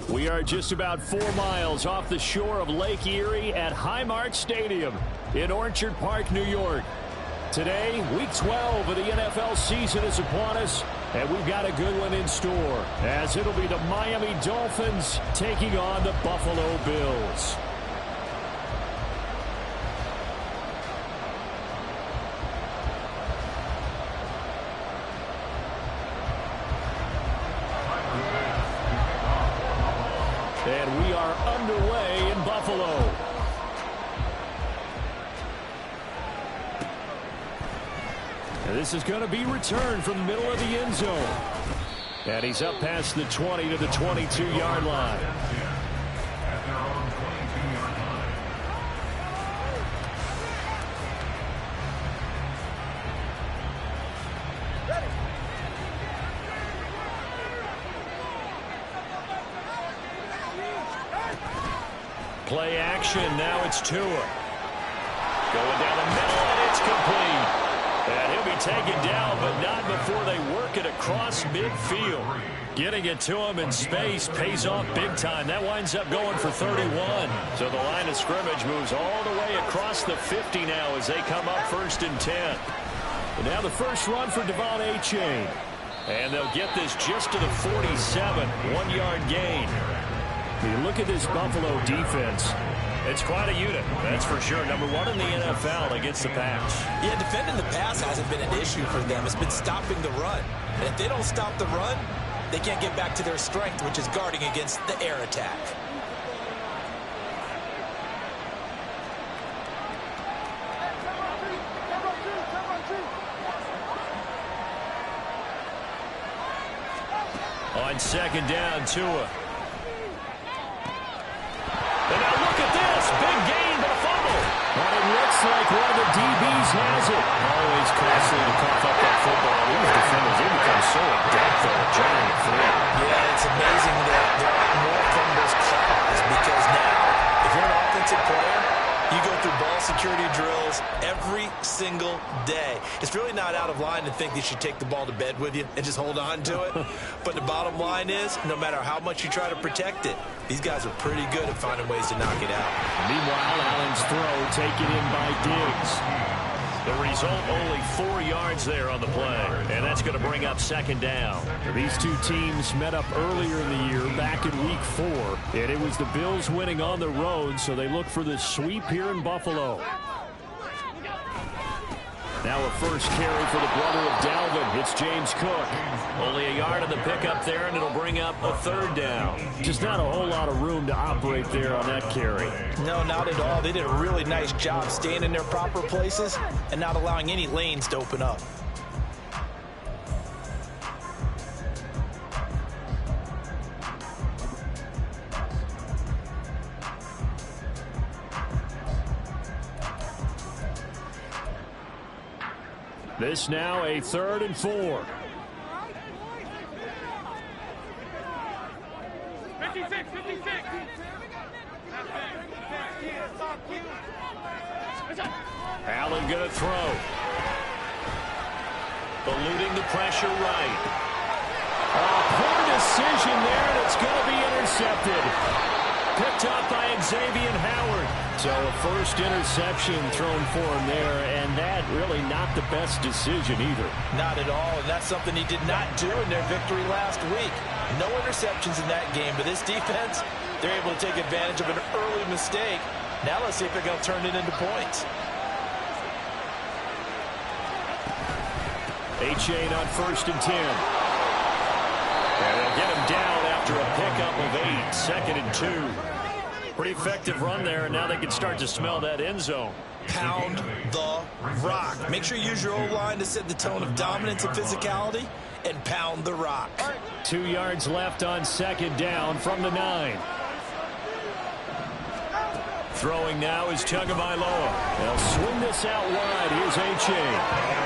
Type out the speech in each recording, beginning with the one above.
We are just about 4 miles off the shore of Lake Erie at Highmark Stadium in Orchard Park, New York. Today, Week 12 of the NFL season is upon us, and we've got a good one in store, as it'll be the Miami Dolphins taking on the Buffalo Bills. And we are underway in Buffalo. And this is going to be returned from the middle of the end zone. And he's up past the 20 to the 22-yard line. Play action. Now it's Tua. Going down the middle, and it's complete. And he'll be taken down, but not before they work it across midfield. Getting it to him in space pays off big time. That winds up going for 31. So the line of scrimmage moves all the way across the 50 now as they come up 1st and 10. And now the first run for Devon Achane. And they'll get this just to the 47, 1-yard gain. You look at this Buffalo defense. It's quite a unit, that's for sure. Number 1 in the NFL against the pass. Yeah, defending the pass hasn't been an issue for them. It's been stopping the run. And if they don't stop the run, they can't get back to their strength, which is guarding against the air attack. On 2nd down, Tua. And now look at this. Big gain, but a fumble. And it looks like one of the DBs has it. Always costly to cough up that football. These defenders, they become so adept at generating free. Yeah, it's amazing that there aren't more fumbles caused, because now, if you're an offensive player, you go through ball security drills every single day. It's really not out of line to think you should take the ball to bed with you and just hold on to it. But the bottom line is, no matter how much you try to protect it, these guys are pretty good at finding ways to knock it out. Meanwhile, Allen's throw taken in by Diggs. The result, only 4 yards there on the play. And that's going to bring up 2nd down. These two teams met up earlier in the year, back in Week 4. And it was the Bills winning on the road, so they look for the sweep here in Buffalo. Now a first carry for the brother of Dalvin. It's James Cook. Only a yard on the pickup there, and it'll bring up a 3rd down. Just not a whole lot of room to operate there on that carry. No, not at all. They did a really nice job staying in their proper places and not allowing any lanes to open up. This now a 3rd and 4. 56. Allen going to throw. Eluding the pressure right. Poor decision there, and it's going to be intercepted. Picked up by Xavier Howard. So a first interception thrown for him there, and that really not the best decision either. Not at all, and that's something he did not do in their victory last week. No interceptions in that game, but this defense, they're able to take advantage of an early mistake. Now let's see if they're going to turn it into points. Achane on 1st and 10. And they'll get him down after a pickup of 8, 2nd and 2. Pretty effective run there, and now they can start to smell that end zone. Pound the rock. Make sure you use your O-line to set the tone of dominance and physicality, and pound the rock. 2 yards left on 2nd down from the 9. Throwing now is Tagovailoa. They'll swing this out wide. Here's Achane.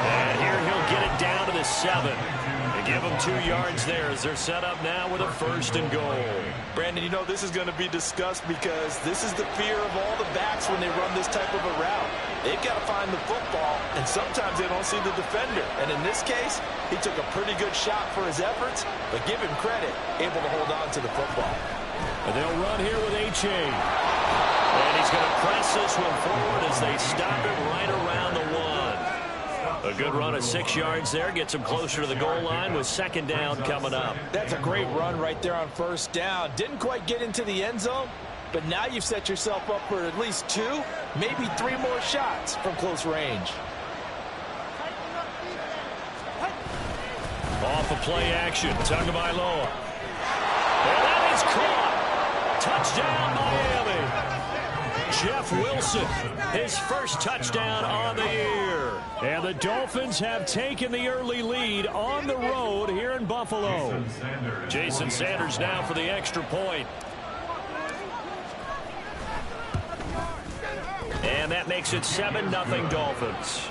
And here he'll get it down to the 7. They give them 2 yards there as they're set up now with a 1st and goal. Brandon, you know this is going to be discussed because this is the fear of all the backs when they run this type of a route. They've got to find the football, and sometimes they don't see the defender. And in this case, he took a pretty good shot for his efforts, but give him credit, able to hold on to the football. And they'll run here with H.A. And he's going to press this one forward as they stop it right around the 1. A good run of 6 yards there. Gets him closer to the goal line with second down coming up. That's a great run right there on first down. Didn't quite get into the end zone, but now you've set yourself up for at least 2, maybe 3 more shots from close range. Off a play action. Tagovailoa. And that is caught. Touchdown, Miami. Jeff Wilson, his first touchdown on the year. And the Dolphins have taken the early lead on the road here in Buffalo. Jason Sanders now for the extra point. And that makes it 7-0 Dolphins.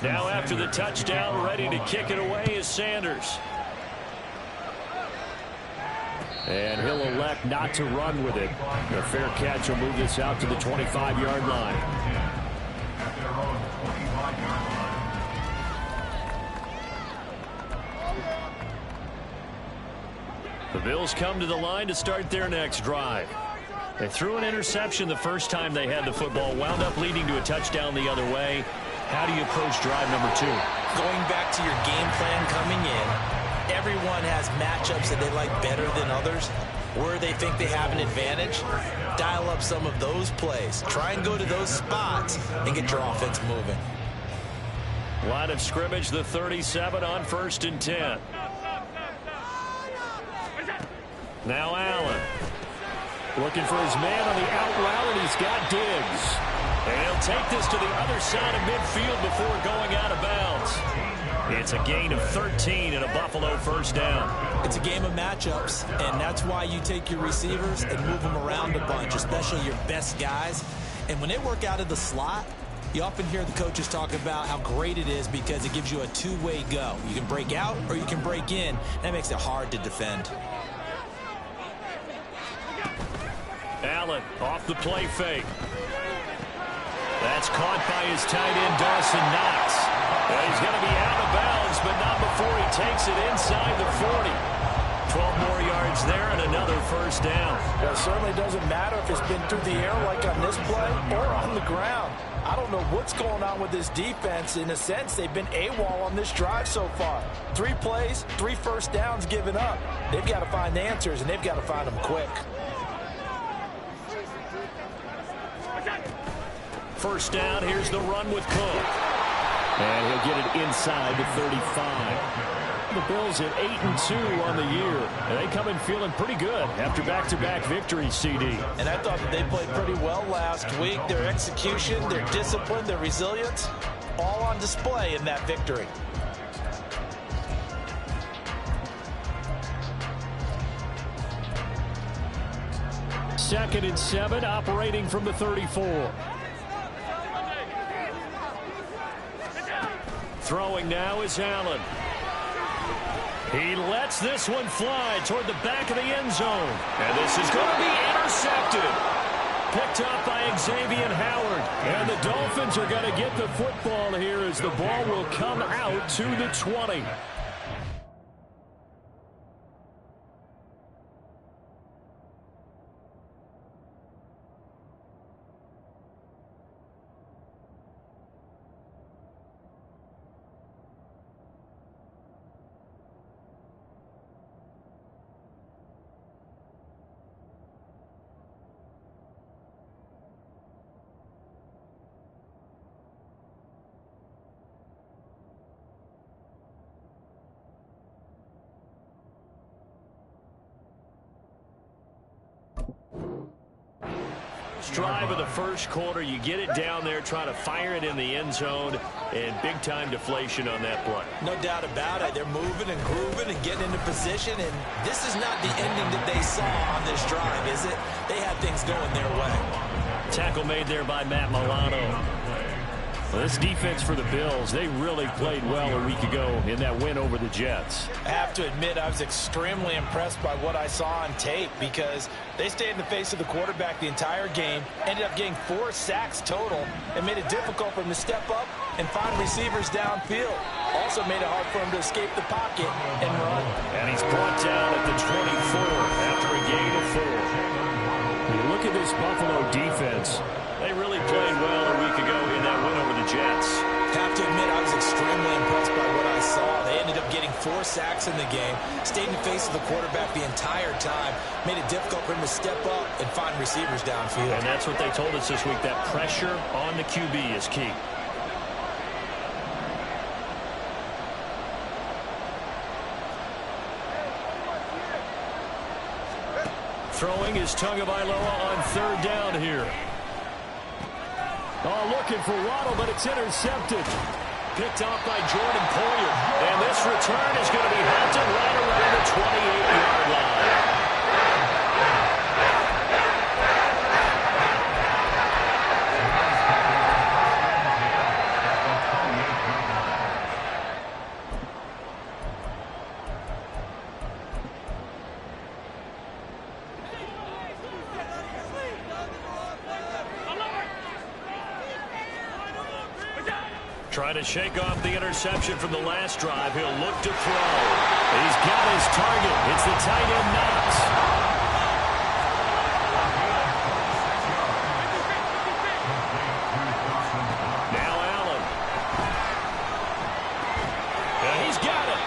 Now after the touchdown, ready to kick it away is Sanders. And he'll elect not to run with it. A fair catch will move this out to the 25-yard line. The Bills come to the line to start their next drive. They threw an interception the first time they had the football, wound up leading to a touchdown the other way. How do you approach drive number 2? Going back to your game plan coming in, everyone has matchups that they like better than others. Where they think they have an advantage, dial up some of those plays. Try and go to those spots and get your offense moving. Line of scrimmage, the 37 on 1st and 10. Now Allen. Looking for his man on the out route, and he's got Diggs. And he'll take this to the other side of midfield before going out of bounds. It's a gain of 13 and a Buffalo first down. It's a game of matchups, and that's why you take your receivers and move them around a bunch, especially your best guys. And when they work out of the slot, you often hear the coaches talk about how great it is because it gives you a two-way go. You can break out or you can break in. That makes it hard to defend. Allen off the play fake. That's caught by his tight end, Dawson Knox. He's going to be out of bounds, but not before he takes it inside the 40. 12 more yards there and another first down. Well, it certainly doesn't matter if it's been through the air like on this play or on the ground. I don't know what's going on with this defense. In a sense, they've been AWOL on this drive so far. 3 plays, 3 first downs given up. They've got to find answers, and they've got to find them quick. First down, here's the run with Cook. And he'll get it inside the 35. The Bills at 8-2 on the year. And they come in feeling pretty good after back-to-back victories, CD. And I thought that they played pretty well last week. Their execution, their discipline, their resilience, all on display in that victory. Second and 7, operating from the 34. Throwing now is Allen. He lets this one fly toward the back of the end zone. And this is going to be intercepted. Picked up by Xavier Howard. And the Dolphins are going to get the football here as the ball will come out to the 20. Drive of the first quarter, you get it down there, trying to fire it in the end zone, and big-time deflation on that play. No doubt about it. They're moving and grooving and getting into position, and this is not the ending that they saw on this drive, is it? They had things going their way. Tackle made there by Matt Milano. Well, this defense for the Bills, they really played well a week ago in that win over the Jets. I have to admit, I was extremely impressed by what I saw on tape because they stayed in the face of the quarterback the entire game, ended up getting 4 sacks total, and made it difficult for him to step up and find receivers downfield. Also made it hard for him to escape the pocket and run. And he's brought down at the 24 after a gain of 4. You look at this Buffalo defense. They really played well a week ago in that win over the Jets. Have to admit, I was extremely impressed by what I saw. They ended up getting 4 sacks in the game, stayed in the face of the quarterback the entire time, made it difficult for him to step up and find receivers downfield. And that's what they told us this week, that pressure on the QB is key. Throwing is Tagovailoa on 3rd down here. Oh, looking for Waddle, but it's intercepted. Picked off by Jordan Poyer. And this return is going to be hunted right around the 28-yard line. Trying to shake off the interception from the last drive. He'll look to throw. He's got his target. It's the tight end Knox. Now Allen. And he's got it.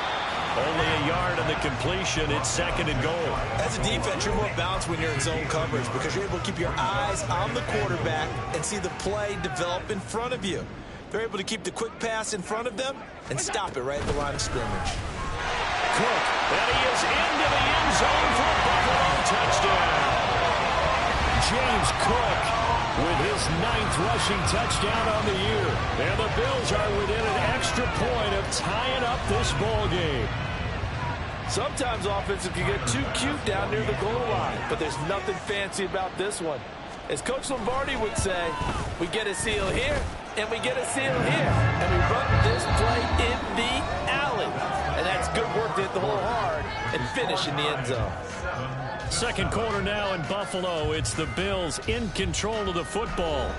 Only a yard on the completion. It's 2nd and goal. As a defense, you're more balanced when you're in zone coverage because you're able to keep your eyes on the quarterback and see the play develop in front of you. They're able to keep the quick pass in front of them and stop it right at the line of scrimmage. Cook, and he is into the end zone for a Buffalo touchdown. James Cook with his 9th rushing touchdown on the year. And the Bills are within an extra point of tying up this ball game. Sometimes offensive can get too cute down near the goal line, but there's nothing fancy about this one. As Coach Lombardi would say, we get a seal here, and we get a seal here. And we run this play in the alley. And that's good work to hit the hole hard and finish in the end zone. 2nd quarter now in Buffalo. It's the Bills in control of the football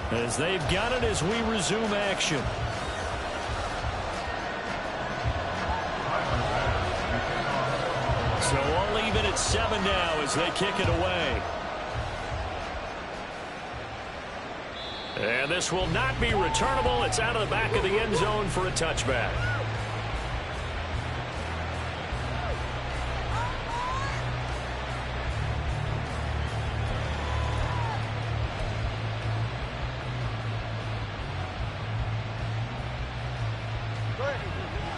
as they've got it as we resume action. So all even at 7 now as they kick it away. And this will not be returnable. It's out of the back of the end zone for a touchback.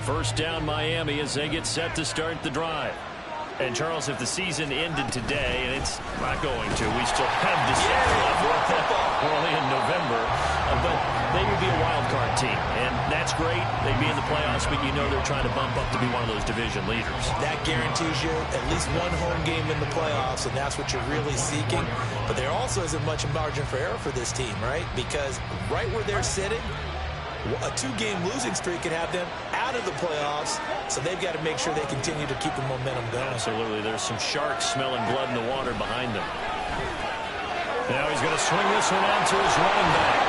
First down Miami as they get set to start the drive. And, Charles, if the season ended today, and it's not going to, we still have December left early in November, but they would be a wild card team, and that's great. They'd be in the playoffs, but you know they're trying to bump up to be one of those division leaders. That guarantees you at least one home game in the playoffs, and that's what you're really seeking. But there also isn't much margin for error for this team, right? Because right where they're sitting, a 2-game losing streak can have them out of the playoffs, so they've got to make sure they continue to keep the momentum going. Absolutely. There's some sharks smelling blood in the water behind them. Now he's going to swing this one out to his running back.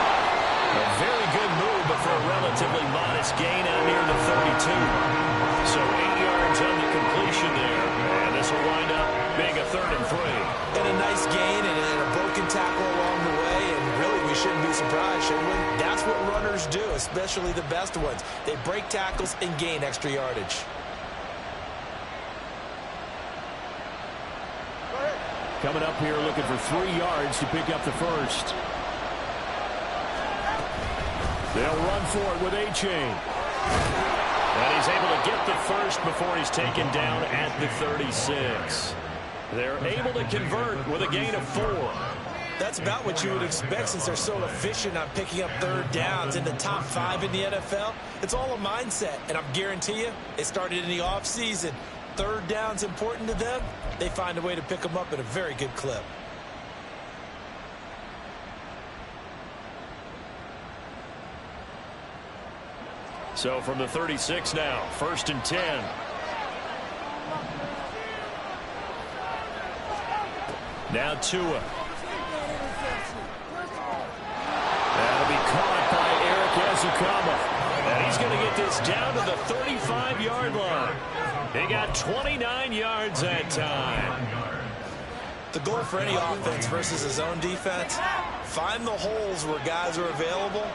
A very good move, but for a relatively modest gain out near the 32. So 8 yards on the completion there, and this will wind up being a 3rd and 3. And a nice gain and a broken tackle along the way, and really we shouldn't be surprised, should we? That's what runners do, especially the best ones. They break tackles and gain extra yardage. Coming up here looking for 3 yards to pick up the first. They'll run for it with A-Chain. And he's able to get the first before he's taken down at the 36. They're able to convert with a gain of 4. That's about what you would expect since they're so efficient on picking up 3rd downs in the top 5 in the NFL. It's all a mindset, and I guarantee you it started in the offseason. 3rd down's important to them. They find a way to pick them up at a very good clip. So from the 36 now, 1st and 10. Now Tua. That'll be caught by Eric Ezukama. And he's going to get this down to the 35-yard line. He got 29 yards that time. The goal for any offense versus his own defense, find the holes where guys are available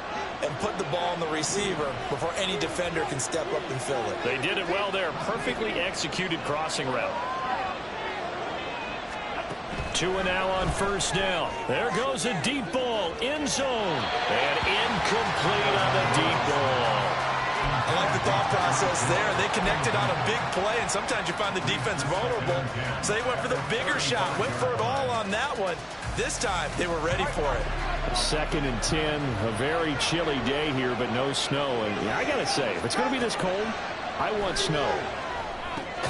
and put the ball on the receiver before any defender can step up and fill it. They did it well there. Perfectly executed crossing route. Tua now on 1st down. There goes a deep ball, end zone, and incomplete on the deep ball. I like the thought process there. They connected on a big play, and sometimes you find the defense vulnerable. So they went for the bigger shot, went for it all on that one. This time, they were ready for it. 2nd and 10, a very chilly day here, but no snow. And I got to say, if it's going to be this cold, I want snow.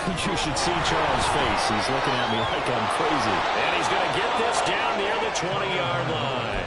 You should see Charles' face. He's looking at me like I'm crazy. And he's going to get this down near the 20-yard line.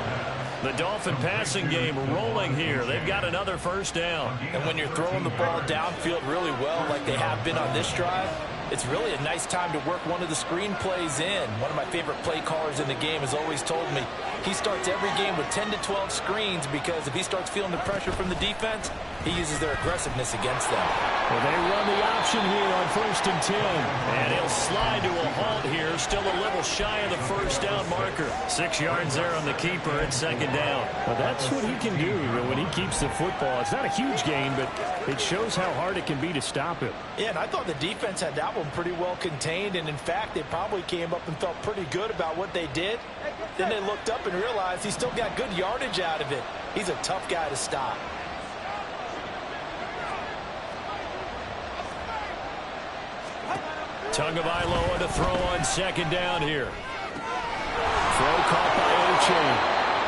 The Dolphin passing game rolling here. They've got another 1st down. And when you're throwing the ball downfield really well like they have been on this drive, it's really a nice time to work one of the screen plays in. One of my favorite play callers in the game has always told me he starts every game with 10 to 12 screens because if he starts feeling the pressure from the defense, he uses their aggressiveness against them. Well, they run the option here on 1st and 10. And he'll slide to a halt here, still a little shy of the 1st down marker. 6 yards there on the keeper at 2nd down. Well, that's what he can do when he keeps the football. It's not a huge gain, but it shows how hard it can be to stop him. Yeah, and I thought the defense had that one pretty well contained, and in fact, they probably came up and felt pretty good about what they did. Then they looked up and realized he still got good yardage out of it. He's a tough guy to stop. Tagovailoa to throw on 2nd down here. Throw caught by O'Chain.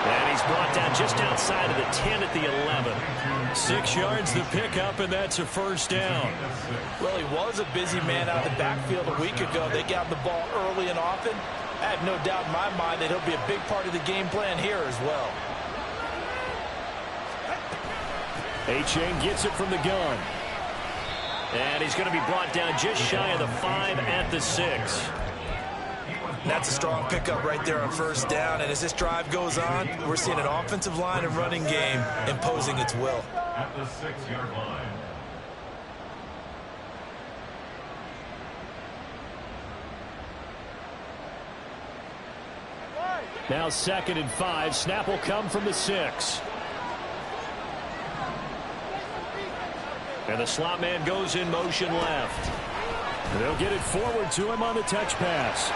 And he's brought down just outside of the 10 at the 11. 6 yards to pick up, and that's a 1st down. Well, he was a busy man out of the backfield a week ago. They got the ball early and often. I have no doubt in my mind that he'll be a big part of the game plan here as well. A-Chain gets it from the gun. And he's going to be brought down just shy of the 5 at the 6. That's a strong pickup right there on 1st down. And as this drive goes on, we're seeing an offensive line and running game imposing its will. At the 6-yard line. Now 2nd and 5. Snap will come from the 6. And the slot man goes in motion left. They'll get it forward to him on the touch pass.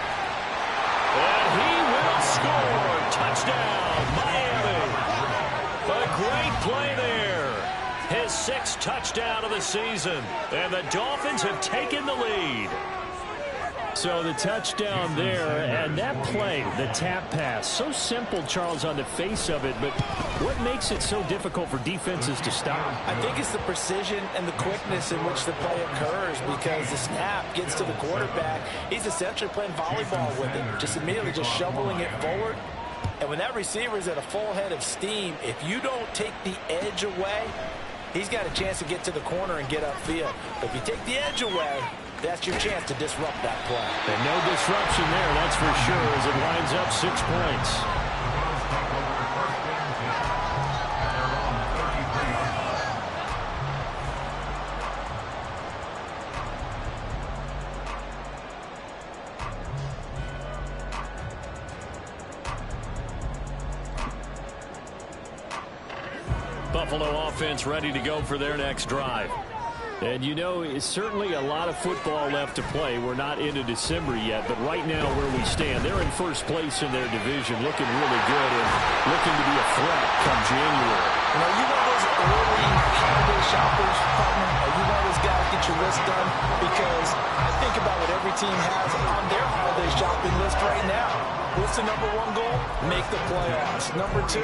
And he will score. Touchdown, Miami. A great play there. His 6th touchdown of the season. And the Dolphins have taken the lead. So the touchdown there, and that play, the tap pass, so simple, Charles, on the face of it, but what makes it so difficult for defenses to stop? I think it's the precision and the quickness in which the play occurs because the snap gets to the quarterback. He's essentially playing volleyball with it, just immediately just shoveling it forward. And when that receiver is at a full head of steam, if you don't take the edge away, he's got a chance to get to the corner and get upfield. But if you take the edge away, that's your chance to disrupt that play. And no disruption there, that's for sure, as it winds up 6 points. Buffalo offense ready to go for their next drive. And, you know, it's certainly a lot of football left to play. We're not into December yet, but right now where we stand, they're in 1st place in their division, looking really good and looking to be a threat come January. You know, you one of those early holiday shoppers, partner? Are you one of those guys get your list done? Because I think about what every team has on their holiday shopping list right now. What's the number 1 goal? Make the playoffs. Number 2,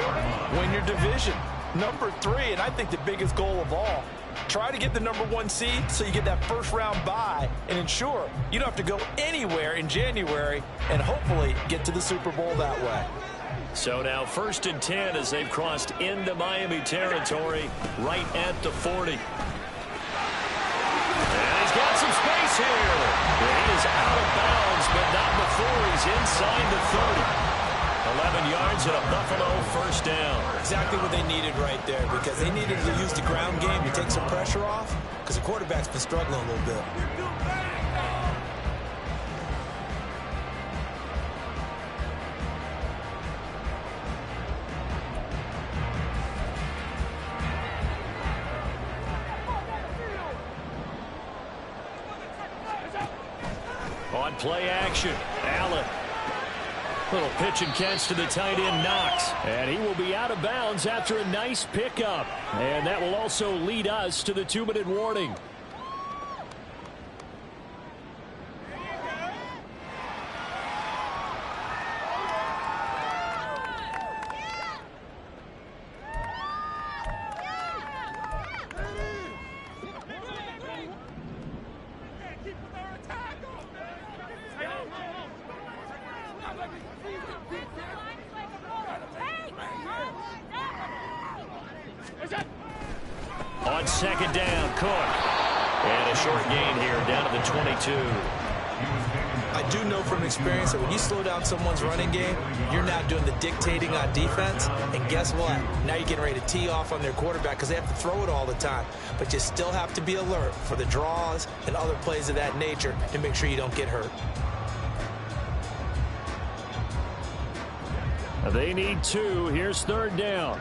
win your division. Number 3, and I think the biggest goal of all, try to get the number 1 seed so you get that 1st round bye and ensure you don't have to go anywhere in January and hopefully get to the Super Bowl that way. So now 1st and 10 as they've crossed into Miami territory right at the 40. And he's got some space here. He is out of bounds, but not before he's inside the 30. 11 yards and a Buffalo first down. Exactly what they needed right there, because they needed to use the ground game to take some pressure off, because the quarterback's been struggling a little bit. On play action, Allen. Little pitch and catch to the tight end, Knox. And he will be out of bounds after a nice pickup. And that will also lead us to the 2-minute warning. On 2nd down, Cook. And a short gain here down to the 22. I do know from experience that when you slow down someone's running game, you're not doing the dictating on defense. And guess what? Now you're getting ready to tee off on their quarterback because they have to throw it all the time. But you still have to be alert for the draws and other plays of that nature to make sure you don't get hurt. They need 2. Here's 3rd down.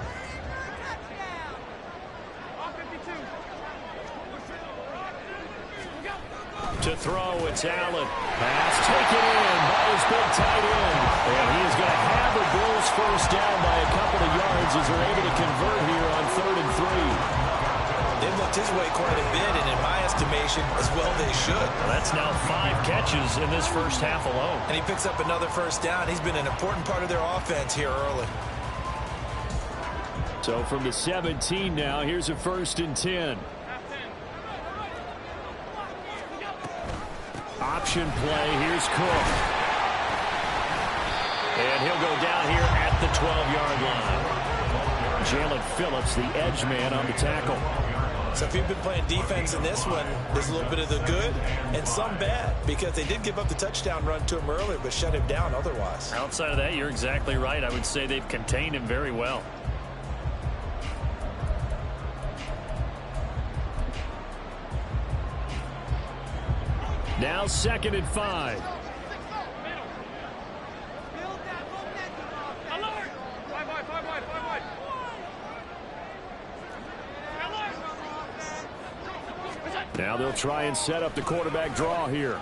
To throw, it's Allen. Pass taken in by his big tight end. And he is going to have the Bills first down by a couple of yards as they're able to convert here on 3rd and 3. They've looked his way quite a bit, and in my estimation, as well they should. Well, that's now 5 catches in this first half alone. And he picks up another first down. He's been an important part of their offense here early. So from the 17 now, here's a 1st and 10. Option play, here's Cook. And he'll go down here at the 12-yard line. Jalen Phillips, the edge man on the tackle. So if you've been playing defense in this one, there's a little bit of the good and some bad, because they did give up the touchdown run to him earlier, but shut him down otherwise. Outside of that, you're exactly right. I would say they've contained him very well. Now 2nd and 5. Now they'll try and set up the quarterback draw here.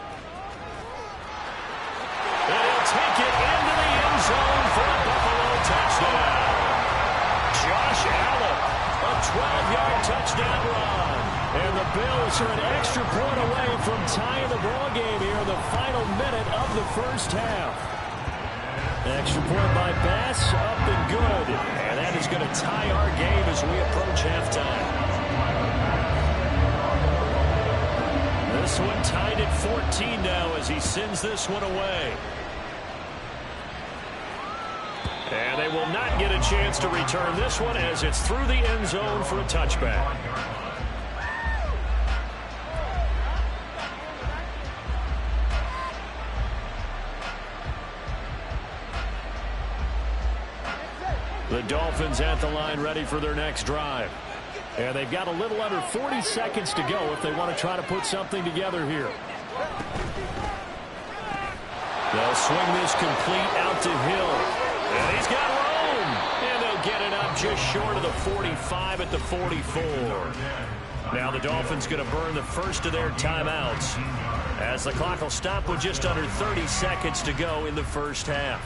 And he'll take it into the end zone for a Buffalo touchdown. Josh Allen, a 12-yard touchdown run. And the Bills are an extra point away from tying the ball game here in the final minute of the first half. Extra point by Bass, up and good. And that is going to tie our game as we approach halftime. This one tied at 14 now as he sends this one away. And they will not get a chance to return this one as it's through the end zone for a touchback. The Dolphins at the line ready for their next drive. And they've got a little under 40 seconds to go if they want to try to put something together here. They'll swing this complete out to Hill. And he's got room. And they'll get it up just short of the 45 at the 44. Now the Dolphins going to burn the first of their timeouts as the clock will stop with just under 30 seconds to go in the first half.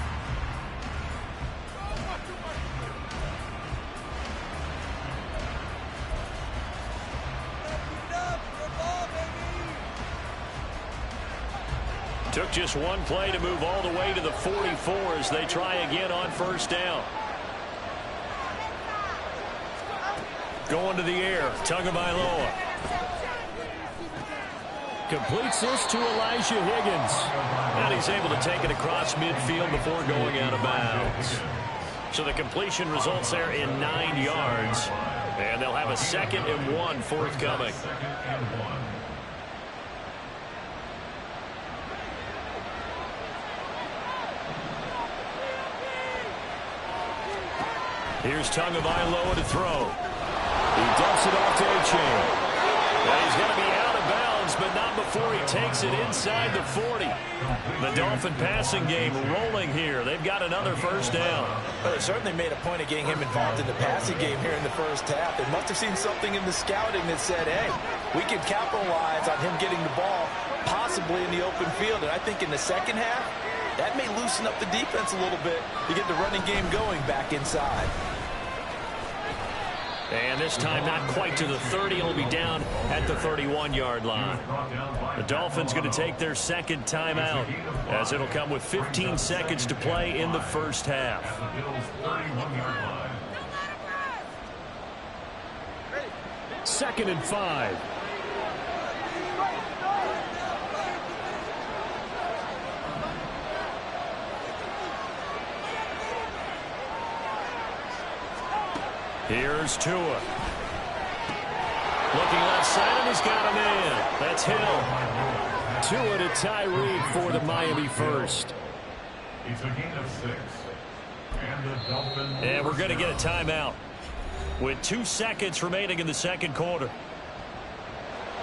Took just one play to move all the way to the 44 as they try again on first down. Going to the air, Tagovailoa. Completes this to Elijah Higgins. And he's able to take it across midfield before going out of bounds. So the completion results there in 9 yards. And they'll have a 2nd and 1 forthcoming. Here's Tagovailoa to throw. He dumps it off to A-Chain. Well, he's going to be out of bounds, but not before he takes it inside the 40. The Dolphin passing game rolling here. They've got another first down. Well, they certainly made a point of getting him involved in the passing game here in the first half. They must have seen something in the scouting that said, hey, we can capitalize on him getting the ball possibly in the open field. And I think in the second half, that may loosen up the defense a little bit to get the running game going back inside. And this time not quite to the 30. He'll be down at the 31-yard line. The Dolphins going to take their 2nd timeout as it'll come with 15 seconds to play in the first half. 2nd and 5. Here's Tua. Looking left side, and he's got a man. That's Hill. Tua to Tyreek for the Miami first. It's a gain of 6. And the Dolphins. And we're going to get a timeout with 2 seconds remaining in the second quarter.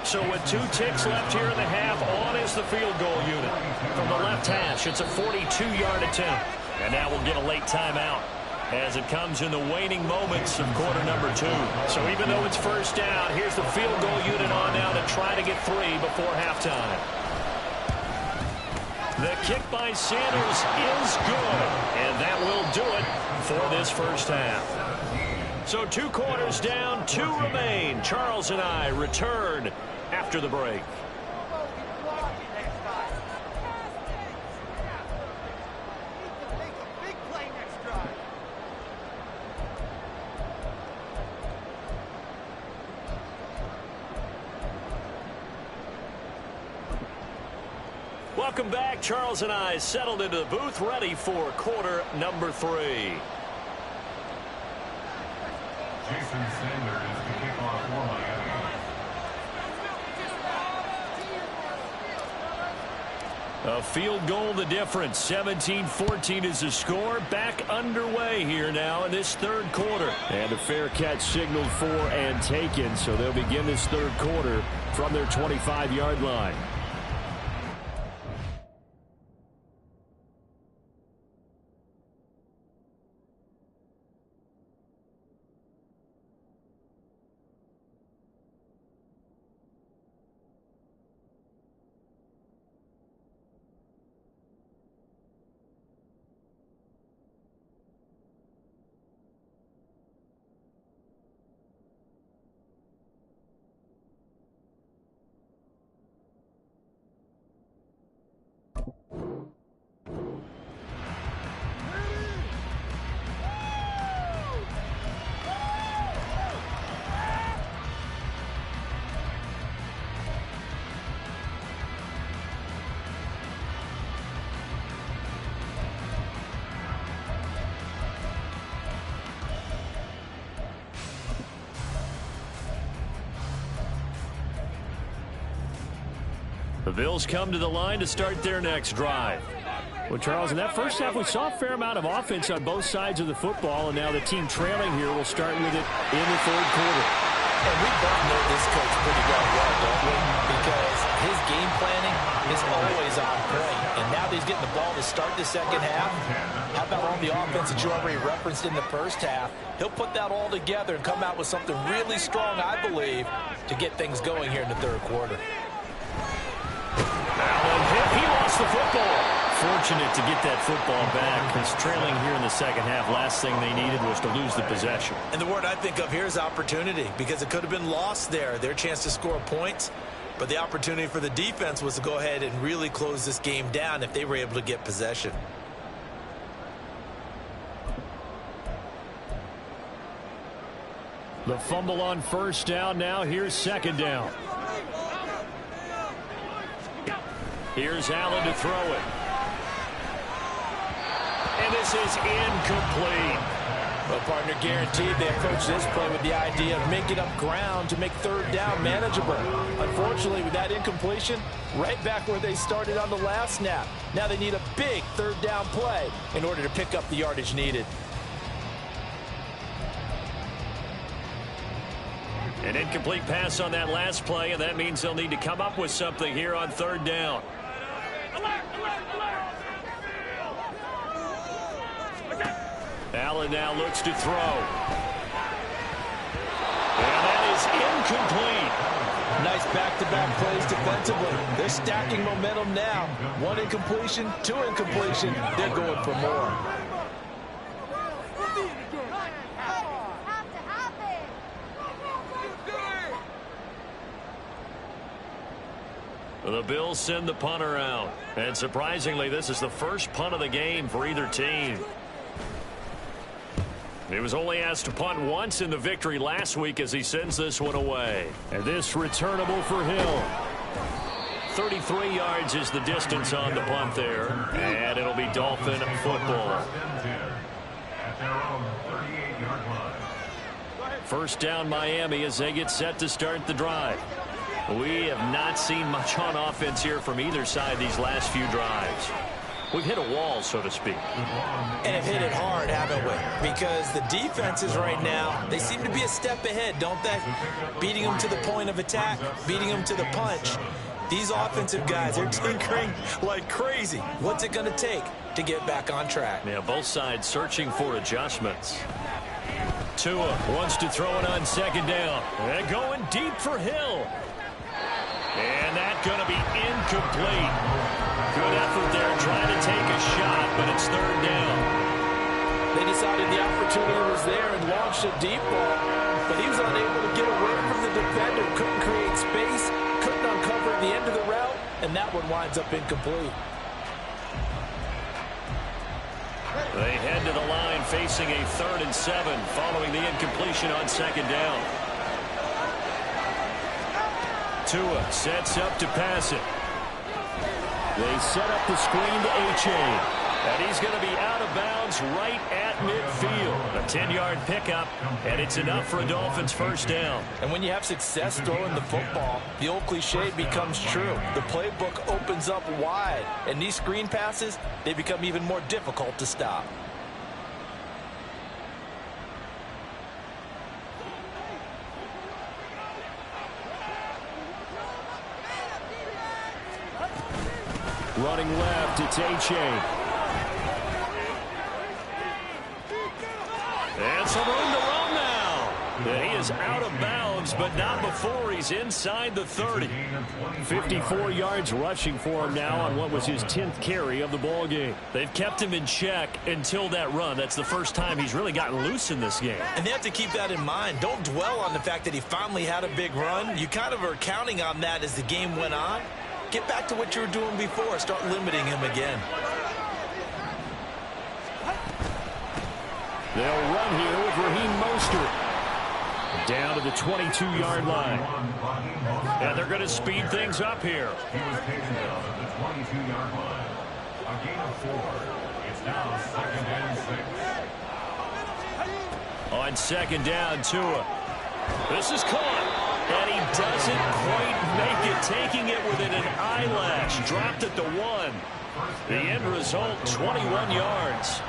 So with 2 ticks left here in the half, on is the field goal unit. From the left hash, it's a 42-yard attempt. And now we'll get a late timeout as it comes in the waning moments of quarter number 2. So even though it's first down, here's the field goal unit on now to try to get 3 before halftime. The kick by Sanders is good, and that will do it for this first half. So 2 quarters down, 2 remain. Charles and I return after the break. Welcome back. Charles and I settled into the booth, ready for quarter number 3. Jason Sanders is the kickoff for Miami. A field goal the difference. 17-14 is the score. Back underway here now in this third quarter. And a fair catch signaled for and taken, so they'll begin this third quarter from their 25-yard line. The Bills come to the line to start their next drive. Well, Charles, in that first half, we saw a fair amount of offense on both sides of the football, and now the team trailing here will start with it in the third quarter. And we both know this coach pretty well, don't we? Because his game planning is always on point. And now that he's getting the ball to start the second half, how about all the offense that you already referenced in the first half? He'll put that all together and come out with something really strong, I believe, to get things going here in the third quarter. He lost the football. Fortunate to get that football back, because trailing here in the second half, last thing they needed was to lose the possession. And the word I think of here is opportunity, because it could have been lost there. Their chance to score points, but the opportunity for the defense was to go ahead and really close this game down if they were able to get possession. The fumble on first down now. Here's second down. Here's Allen to throw it. And this is incomplete. Well, partner, guaranteed they approach this play with the idea of making up ground to make third down manageable. Unfortunately, with that incompletion, right back where they started on the last snap. Now they need a big third down play in order to pick up the yardage needed. An incomplete pass on that last play, and that means they'll need to come up with something here on third down. Allen now looks to throw. And that is incomplete. Nice back-to-back plays defensively. They're stacking momentum now. One incompletion, two incompletion. They're going for more. The Bills send the punter out. And surprisingly, this is the first punt of the game for either team. He was only asked to punt once in the victory last week as he sends this one away. And this returnable for Hill. 33 yards is the distance on the punt there. And it'll be Dolphin football. First down Miami as they get set to start the drive. We have not seen much on offense here from either side these last few drives. We've hit a wall, so to speak. And have hit it hard, haven't we? Because the defenses right now, they seem to be a step ahead, don't they? Beating them to the point of attack, beating them to the punch. These offensive guys are tinkering like crazy. What's it going to take to get back on track? Yeah, both sides searching for adjustments. Tua wants to throw it on second down. And going deep for Hill. And that's going to be incomplete. Good effort there trying to take a shot, but it's third down. They decided the opportunity was there and launched a deep ball, but he was unable to get away from the defender, couldn't create space, couldn't uncover the end of the route, and that one winds up incomplete. They head to the line facing a 3rd and 7 following the incompletion on second down. Tua sets up to pass it. They set up the screen to H.A. And he's going to be out of bounds right at midfield. A 10-yard pickup, and it's enough for a Dolphins first down. And when you have success throwing the football, the old cliche becomes true. The playbook opens up wide, and these screen passes, they become even more difficult to stop. Running left, it's H.A. And some room to run now. And he is out of bounds, but not before he's inside the 30. 54 yards rushing for him now on what was his 10th carry of the ball game. They've kept him in check until that run. That's the first time he's really gotten loose in this game. And they have to keep that in mind. Don't dwell on the fact that he finally had a big run. You kind of are counting on that as the game went on. Get back to what you were doing before. Start limiting him again. They'll run here with Raheem Mostert. Down to the 22-yard line. And they're going to speed things up here. He was taken down at the 22-yard line. A gain of 4. It's now 2nd and 6. On second down, Tua. This is caught. And he doesn't quite make it, taking it within an eyelash. Dropped at the 1. The end result, 21 yards.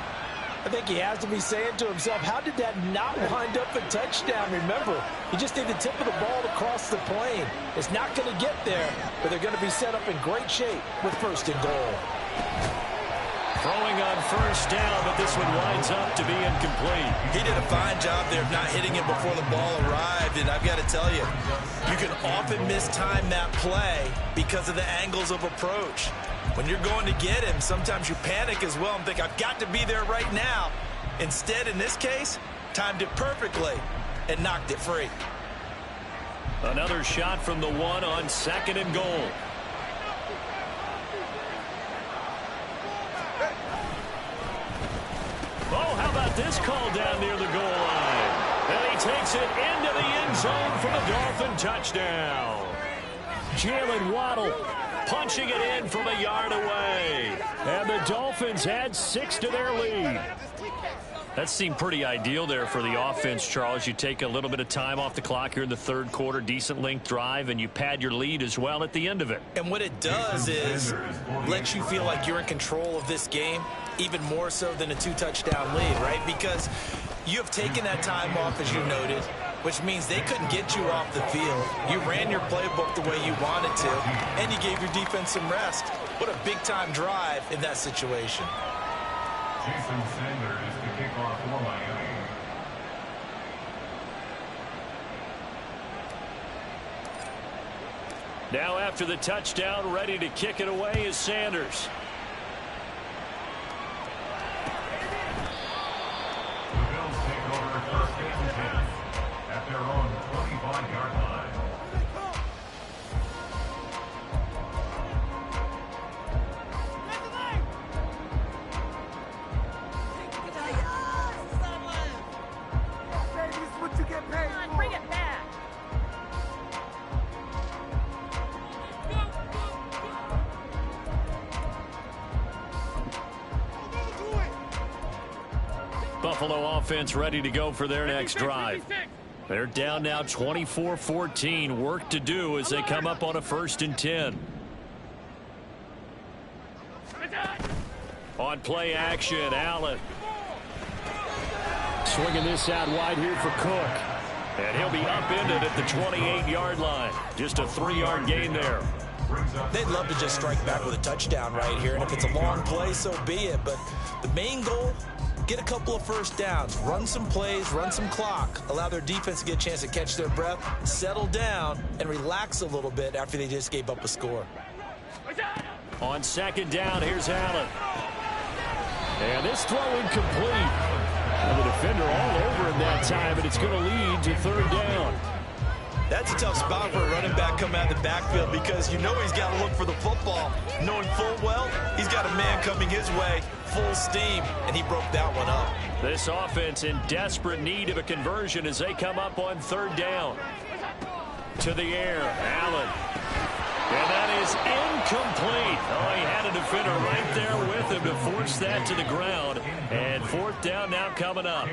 I think he has to be saying to himself, how did that not wind up a touchdown? Remember, you just need the tip of the ball to cross the plane. It's not going to get there, but they're going to be set up in great shape with 1st and goal. Throwing on first down, but this one winds up to be incomplete. He did a fine job there of not hitting it before the ball arrived, and I've got to tell you, you can often mistime that play because of the angles of approach. When you're going to get him, sometimes you panic as well and think, I've got to be there right now. Instead, in this case, timed it perfectly and knocked it free. Another shot from the 1 on 2nd and goal. Oh, how about this call down near the goal line? And he takes it into the end zone for the Dolphin touchdown. Jalen Waddle punching it in from a yard away. And the Dolphins add 6 to their lead. That seemed pretty ideal there for the offense, Charles. You take a little bit of time off the clock here in the third quarter, decent length drive, and you pad your lead as well at the end of it. And what it does is let you feel like you're in control of this game, even more so than a 2-touchdown lead, right? Because you have taken that time off, as you noted, which means they couldn't get you off the field. You ran your playbook the way you wanted to, and you gave your defense some rest. What a big-time drive in that situation. Jason Sanders to kick off for Miami. Now after the touchdown, ready to kick it away is Sanders. The Bills take over first and 10 at their own 25-yard line. Bring it back. Buffalo offense ready to go for their next drive. They're down now 24-14. Work to do as they come up on a 1st and 10. On play action, Allen. Swinging this out wide here for Cook. And he'll be upended at the 28-yard line. Just a 3-yard gain there. They'd love to just strike back with a touchdown right here, and if it's a long play, so be it. But the main goal, get a couple of first downs, run some plays, run some clock, allow their defense to get a chance to catch their breath, settle down, and relax a little bit after they just gave up a score. On 2nd down, here's Allen. And this throw incomplete. And the defender all over him that time, and it's going to lead to 3rd down. That's a tough spot for a running back coming out of the backfield because you know he's got to look for the football, knowing full well he's got a man coming his way, full steam, and he broke that one up. This offense in desperate need of a conversion as they come up on 3rd down. To the air, Allen. And that is incomplete. Oh, he had a defender right there with him to force that to the ground. And 4th down now coming up.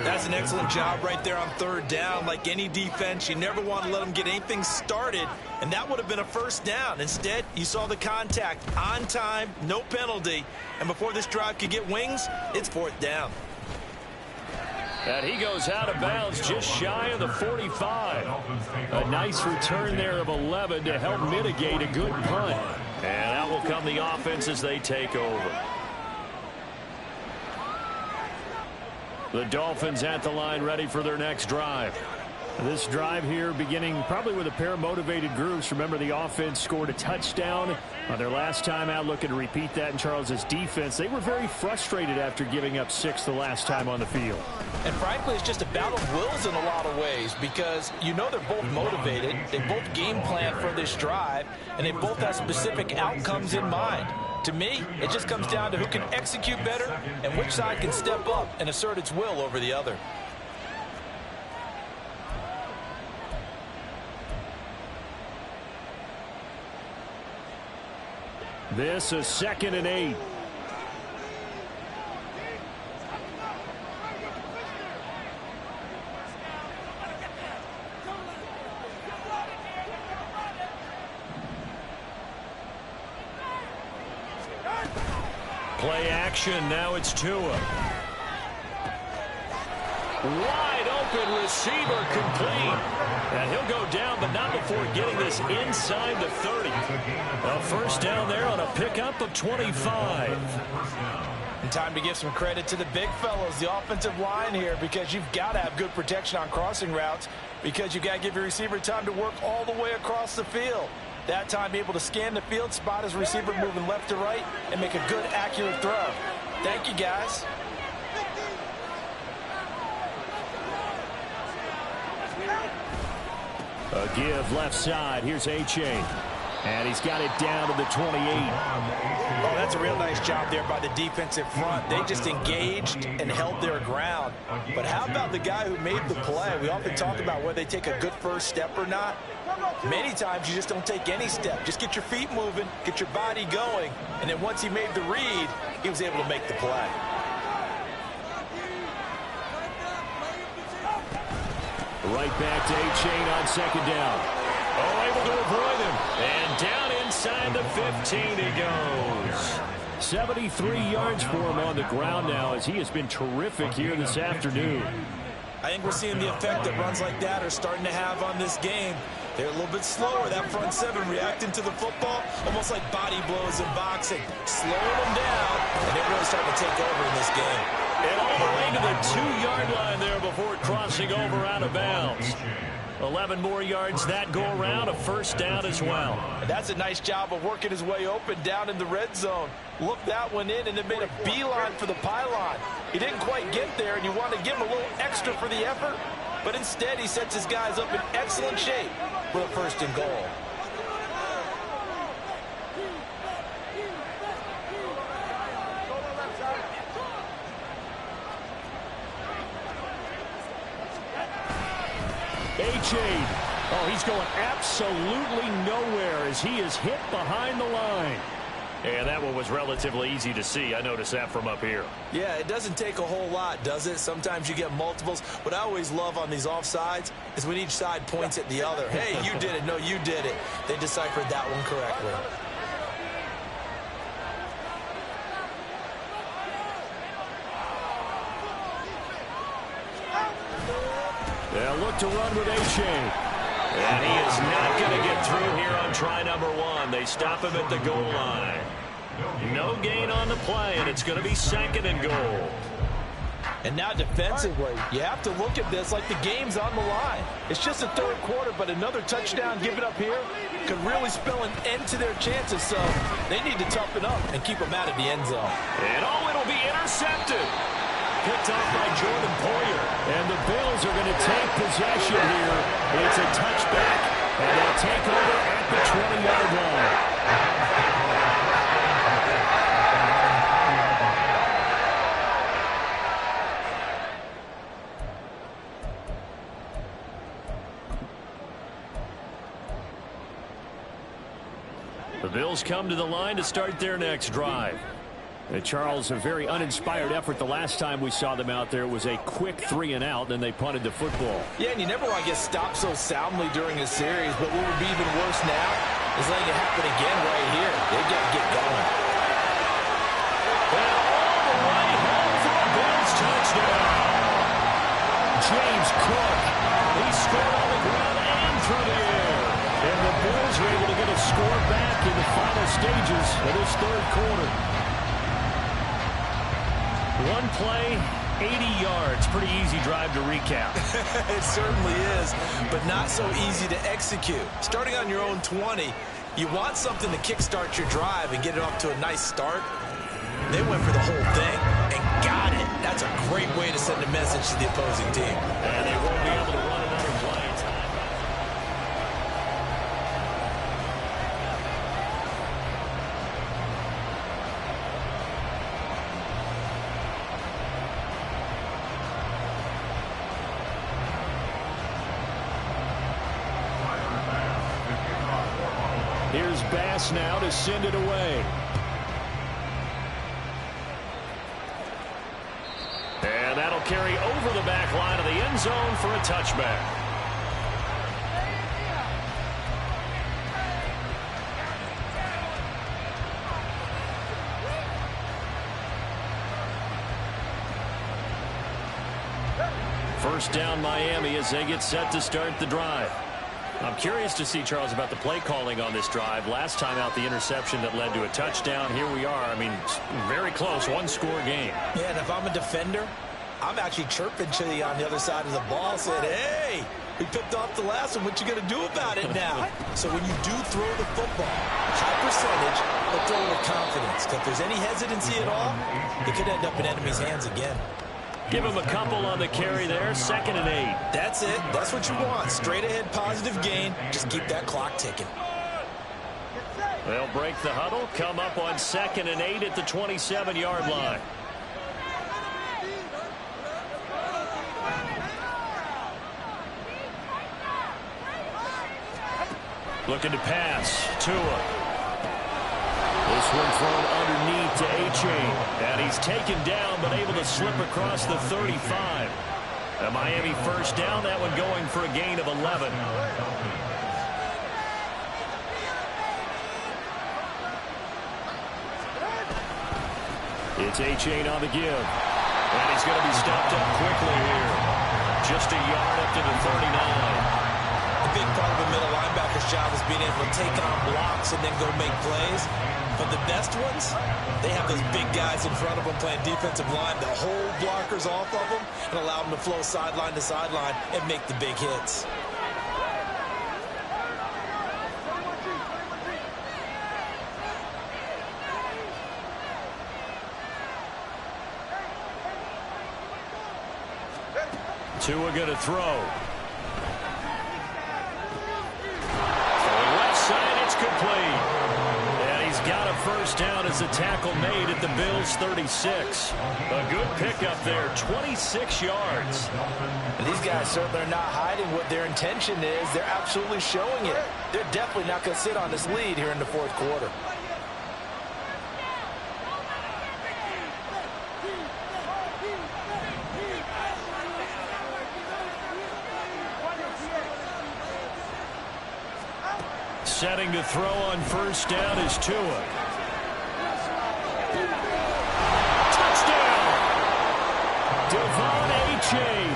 That's an excellent job right there on 3rd down. Like any defense, you never want to let them get anything started, and that would have been a 1st down. Instead, you saw the contact on time, no penalty, and before this drive could get wings, it's 4th down. And he goes out of bounds just shy of the 45. A nice return there of 11 to help mitigate a good punt. And out will come the offense as they take over. The Dolphins at the line ready for their next drive. This drive here beginning probably with a pair of motivated groups. Remember, the offense scored a touchdown on their last time out, looking to repeat that in Charles's defense. They were very frustrated after giving up 6 the last time on the field. And frankly, it's just a battle of wills in a lot of ways because you know they're both motivated. They both game plan for this drive, and they both have specific outcomes in mind. To me, it just comes down to who can execute better and which side can step up and assert its will over the other. This is 2nd and 8. Play action. Now it's Tua. Wide open receiver complete. And he'll go down, but not before getting this inside the 30. A 1st down there on a pickup of 25. And time to give some credit to the big fellows, the offensive line here, because you've got to have good protection on crossing routes because you've got to give your receiver time to work all the way across the field. That time able to scan the field, spot his receiver moving left to right, and make a good, accurate throw. Thank you, guys. A give left side. Here's H.A. And he's got it down to the 28. Oh, that's a real nice job there by the defensive front. They just engaged and held their ground. But how about the guy who made the play? We often talk about whether they take a good first step or not. Many times you just don't take any step. Just get your feet moving, get your body going, and then once he made the read, he was able to make the play. Right back to A-Chain on second down. Oh, able to avoid him. And down inside the 15 he goes. 73 yards for him on the ground now as he has been terrific here this afternoon. I think we're seeing the effect that runs like that are starting to have on this game. They're a little bit slower, that front seven reacting to the football, almost like body blows in boxing, slowing them down, and they're really starting to take over in this game. And all the way to the 2-yard line there before crossing over out of bounds. 11 more yards that go around, a first down as well. And that's a nice job of working his way open down in the red zone. Looked that one in and then made a beeline for the pylon. He didn't quite get there, and you want to give him a little extra for the effort, but instead he sets his guys up in excellent shape for a first and goal. A-Chain. Oh, he's going absolutely nowhere as he is hit behind the line. And that one was relatively easy to see. I noticed that from up here. Yeah, it doesn't take a whole lot, does it? Sometimes you get multiples. What I always love on these offsides is when each side points at the other. Hey, you did it. No, you did it. They deciphered that one correctly. They'll look to run with A-Chain. And he is not going to get through here on try number 1. They stop him at the goal line. No gain on the play, and it's going to be second and goal. And now defensively, you have to look at this like the game's on the line. It's just a third quarter, but another touchdown given up here could really spell an end to their chances, so they need to toughen up and keep them out of the end zone. And oh, it'll be intercepted. Picked off by Jordan Poyer. And the Bills are going to take possession here. It's a touchback, and they'll take over at the 20-yard line. The Bills come to the line to start their next drive. Charles, a very uninspired effort the last time we saw them out there. It was a quick 3-and-out, then they punted the football. Yeah, and you never want to get stopped so soundly during a series, but what would be even worse now is letting it happen again right here. They got to get going. And all the way home for a Bills touchdown. James Cook, he scored on the ground and through the air. And the Bills are able to get a score back in the final stages of this third quarter. One play, 80 yards. Pretty easy drive to recap. It certainly is, but not so easy to execute. Starting on your own 20, you want something to kickstart your drive and get it off to a nice start. They went for the whole thing and got it. That's a great way to send a message to the opposing team. And they won't be able to run another play. Here's Bass now to send it away. And that'll carry over the back line of the end zone for a touchback. First down Miami as they get set to start the drive. I'm curious to see, Charles, about the play calling on this drive. Last time out, the interception that led to a touchdown. Here we are. I mean, very close, one-score game. Yeah, and if I'm a defender, I'm actually chirping to you on the other side of the ball, saying, hey, we picked off the last one. What you going to do about it now? So when you do throw the football, high percentage, but throw it with confidence. Because if there's any hesitancy at all, it could end up in enemy's hands again. Give him a couple on the carry there. 2nd and 8. That's it. That's what you want. Straight ahead positive gain. Just keep that clock ticking. They'll break the huddle. Come up on 2nd and 8 at the 27-yard line. Looking to pass. Tua. This one thrown underneath to A-Chain. And he's taken down, but able to slip across the 35. A Miami first down, that one going for a gain of 11. It's A-Chain on the give. And he's going to be stopped up quickly here. Just a yard up to the 39. A big part of the middle linebacker's job is being able to take on blocks and then go make plays. But the best ones, they have those big guys in front of them playing defensive line that hold blockers off of them and allow them to flow sideline to sideline and make the big hits. Tua going to throw. Left side, it's complete. And he's got a first down as a tackle made at the Bills' 36. A good pickup there, 26 yards. And these guys certainly are not hiding what their intention is. They're absolutely showing it. They're definitely not going to sit on this lead here in the fourth quarter. Setting to throw on first down is Tua. Touchdown! Devon A-Chain,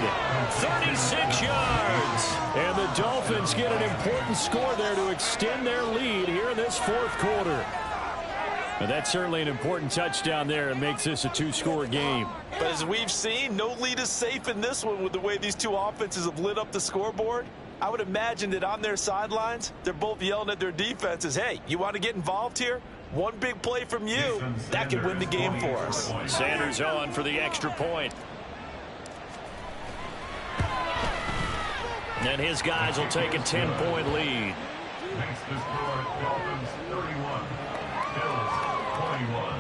36 yards. And the Dolphins get an important score there to extend their lead here in this fourth quarter. And that's certainly an important touchdown there. It makes this a two-score game. But as we've seen, no lead is safe in this one with the way these two offenses have lit up the scoreboard. I would imagine that on their sidelines, they're both yelling at their defenses, hey, you want to get involved here? One big play from you, that could win the game for us. Sanders on for the extra point. And his guys will take a 10-point lead. Makes the score Dolphins 31, Bills 21.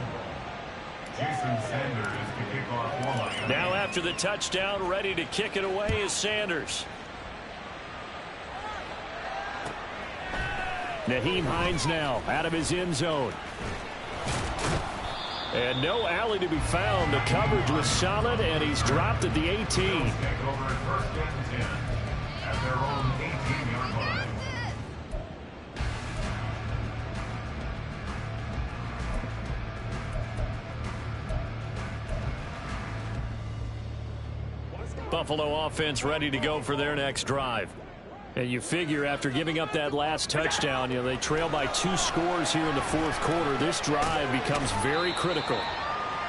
Jason Sanders to kick off one. Now after the touchdown, ready to kick it away is Sanders. Nyheim Hines now out of his end zone. And no alley to be found. The coverage was solid, and he's dropped at the 18. Take over first and 10 at their own 18-yard line. Buffalo offense ready to go for their next drive. And you figure after giving up that last touchdown, they trail by 2 scores here in the fourth quarter. This drive becomes very critical.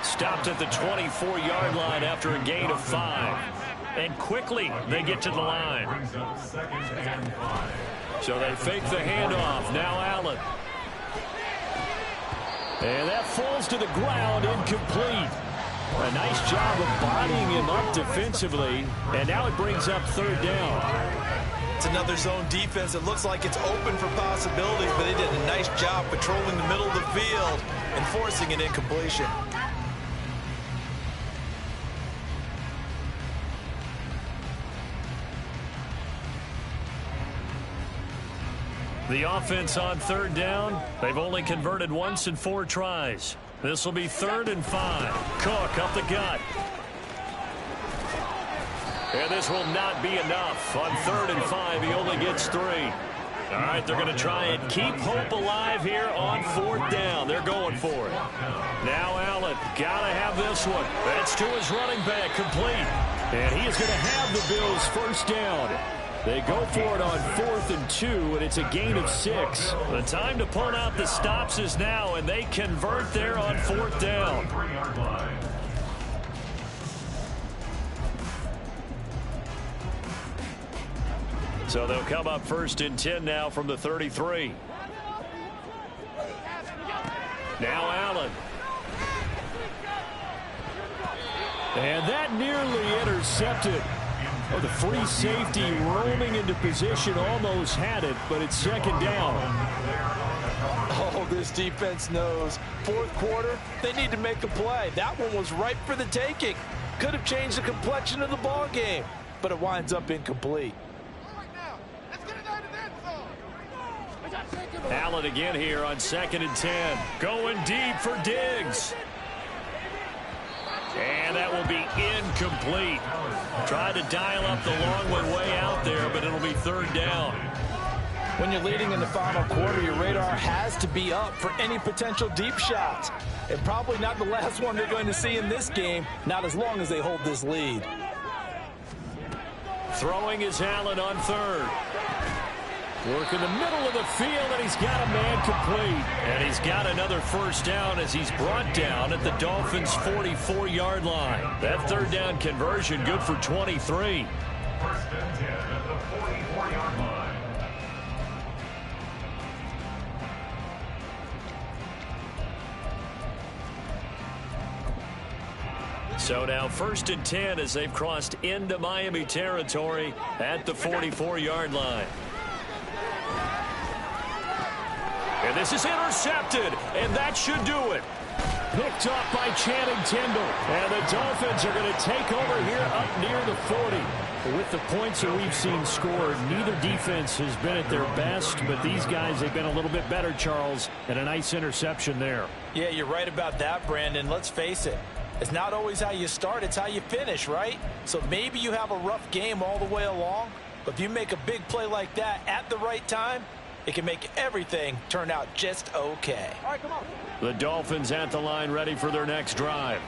Stopped at the 24-yard line after a gain of 5. And quickly they get to the line. Brings up second and 5. So they fake the handoff. Now Allen. And that falls to the ground, incomplete. A nice job of bodying him up defensively. And now it brings up third down. It's another zone defense. It looks like it's open for possibilities, but they did a nice job patrolling the middle of the field and forcing an incompletion. The offense on third down, they've only converted once in 4 tries. This will be 3rd and 5. Cook up the gut. And this will not be enough. On 3rd and 5, he only gets 3. All right, they're going to try and keep hope alive here on 4th down. They're going for it. Now Allen, got to have this one. That's to his running back, complete. And he is going to have the Bills' first down. They go for it on 4th and 2, and it's a gain of 6. The time to pull out the stops is now, and they convert there on 4th down. So they'll come up 1st and 10 now from the 33. Now Allen. And that nearly intercepted. Oh, the free safety roaming into position almost had it, but it's 2nd down. Oh, this defense knows. 4th quarter, they need to make a play. That one was ripe for the taking. Could have changed the complexion of the ball game, but it winds up incomplete. Allen again here on 2nd and 10. Going deep for Diggs. And that will be incomplete. Tried to dial up the long one way out there, but it'll be third down. When you're leading in the final quarter, your radar has to be up for any potential deep shots. And probably not the last one they're going to see in this game, not as long as they hold this lead. Throwing is Allen on third. Work in the middle of the field, and he's got a man complete. And he's got another first down as he's brought down at the Dolphins' 44-yard line. That third down conversion good for 23. First and 10 at the 44-yard line. So now first and 10 as they've crossed into Miami territory at the 44-yard line. And this is intercepted, and that should do it. Picked up by Channing Tindall. And the Dolphins are going to take over here up near the 40. With the points that we've seen scored, neither defense has been at their best, but these guys have been a little bit better, Charles, and a nice interception there. Yeah, you're right about that, Brandon. Let's face it. It's not always how you start, it's how you finish, right? So maybe you have a rough game all the way along, but if you make a big play like that at the right time, it can make everything turn out just okay. All right, come on. The Dolphins at the line ready for their next drive.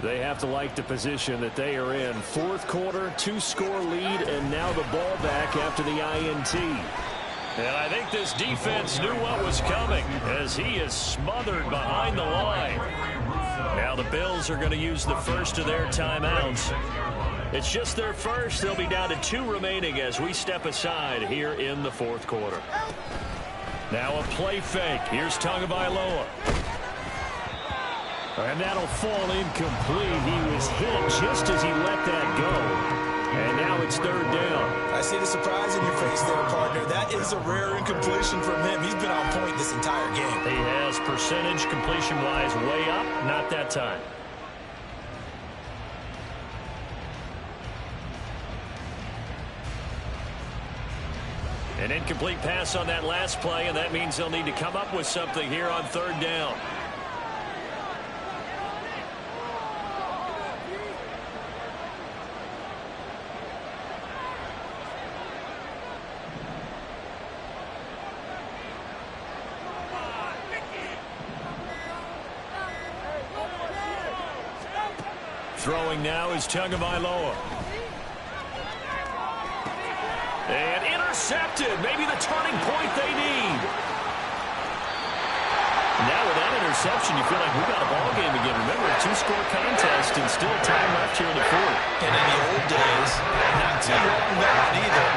They have to like the position that they are in. Fourth quarter, 2-score lead, and now the ball back after the INT. And I think this defense knew what was coming as he is smothered behind the line. Now the Bills are going to use the first of their timeouts. It's just their first. They'll be down to 2 remaining as we step aside here in the fourth quarter. Now a play fake. Here's Tagovailoa. And that'll fall incomplete. He was hit just as he let that go. And now it's third down. I see the surprise in your face there, partner. That is a rare incompletion from him. He's been on point this entire game. He has percentage completion-wise way up. Not that time. An incomplete pass on that last play, and that means they'll need to come up with something here on third down. Throwing now is Tagovailoa. And intercepted. Maybe the turning point they need. Now with that interception, you feel like we got a ball game again. Remember, a 2-score contest and still time left here in the fourth. And in the old days, not too long gone either.